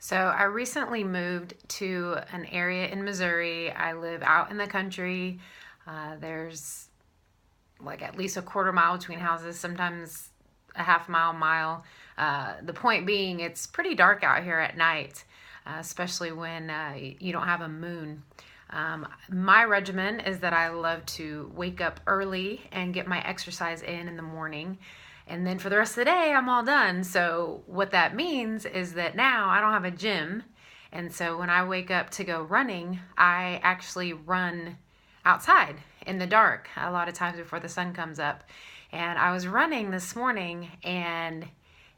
So I recently moved to an area in Missouri. I live out in the country. There's like at least a quarter mile between houses, sometimes a half mile. The point being, it's pretty dark out here at night, especially when you don't have a moon. My regimen is that I love to wake up early and get my exercise in the morning. And then for the rest of the day, I'm all done. So, what that means is that now I don't have a gym. And so, when I wake up to go running, I actually run outside in the dark a lot of times before the sun comes up. And I was running this morning and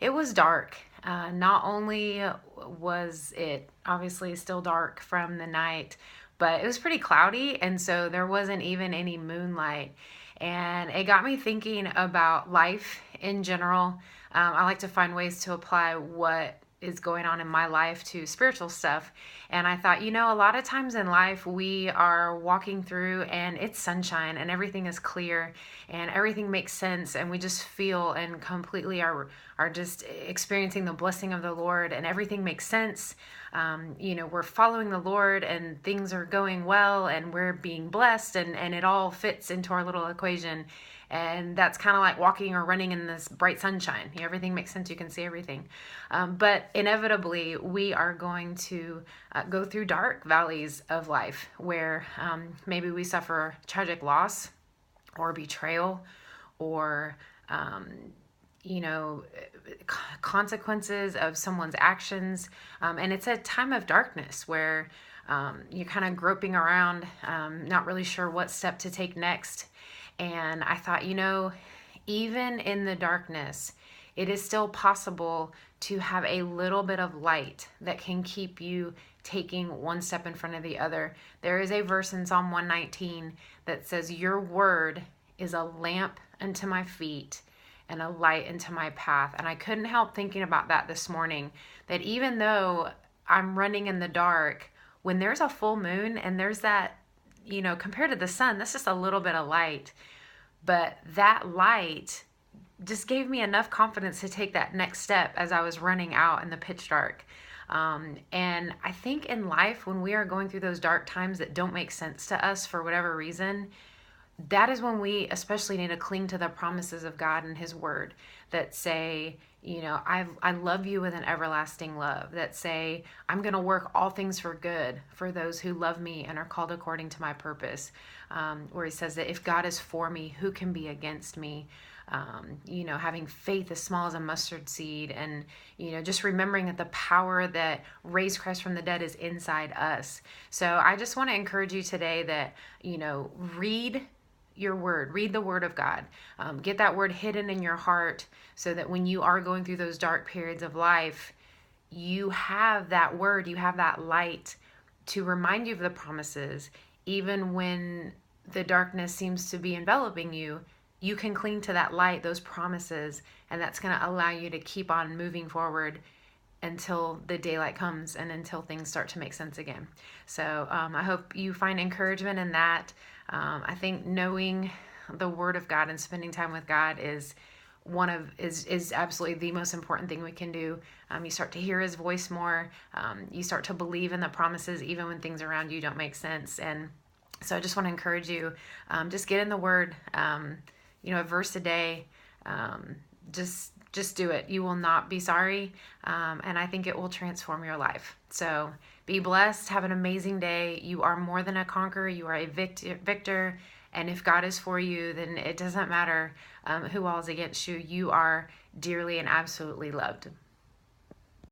it was dark. Not only was it obviously still dark from the night, but it was pretty cloudy, and so there wasn't even any moonlight. And it got me thinking about life in general. I like to find ways to apply what is going on in my life to spiritual stuff. And I thought, a lot of times in life we are walking through and it's sunshine and everything is clear and everything makes sense and we just feel and completely are just experiencing the blessing of the Lord and everything makes sense. We're following the Lord and things are going well and we're being blessed and it all fits into our little equation. And that's kind of like walking or running in this bright sunshine. Everything makes sense. You can see everything. But inevitably, we are going to go through dark valleys of life where maybe we suffer tragic loss or betrayal or, you know, consequences of someone's actions. And it's a time of darkness where you're kind of groping around, not really sure what step to take next. And I thought, even in the darkness, it is still possible to have a little bit of light that can keep you taking one step in front of the other. There is a verse in Psalm 119 that says, "Your word is a lamp unto my feet and a light into my path." And I couldn't help thinking about that this morning, that even though I'm running in the dark, when there's a full moon and there's that, compared to the sun, that's just a little bit of light. But that light just gave me enough confidence to take that next step as I was running out in the pitch dark. And I think in life, when we are going through those dark times that don't make sense to us for whatever reason, that is when we especially need to cling to the promises of God and His Word that say, I love you with an everlasting love, that say, I'm going to work all things for good for those who love me and are called according to my purpose. Where He says that if God is for me, who can be against me? Having faith as small as a mustard seed, and, just remembering that the power that raised Christ from the dead is inside us. So I just want to encourage you today that, read your word, read the word of God, get that word hidden in your heart so that when you are going through those dark periods of life, you have that word, you have that light to remind you of the promises. Even when the darkness seems to be enveloping you, you can cling to that light, those promises, and that's going to allow you to keep on moving forward until the daylight comes and until things start to make sense again. So I hope you find encouragement in that. I think knowing the Word of God and spending time with God is is absolutely the most important thing we can do. You start to hear His voice more. You start to believe in the promises even when things around you don't make sense. And so I just want to encourage you, just get in the Word. A verse a day. Just do it. You will not be sorry. And I think it will transform your life. So be blessed. Have an amazing day. You are more than a conqueror. You are a victor. And if God is for you, then it doesn't matter who all is against you. You are dearly and absolutely loved.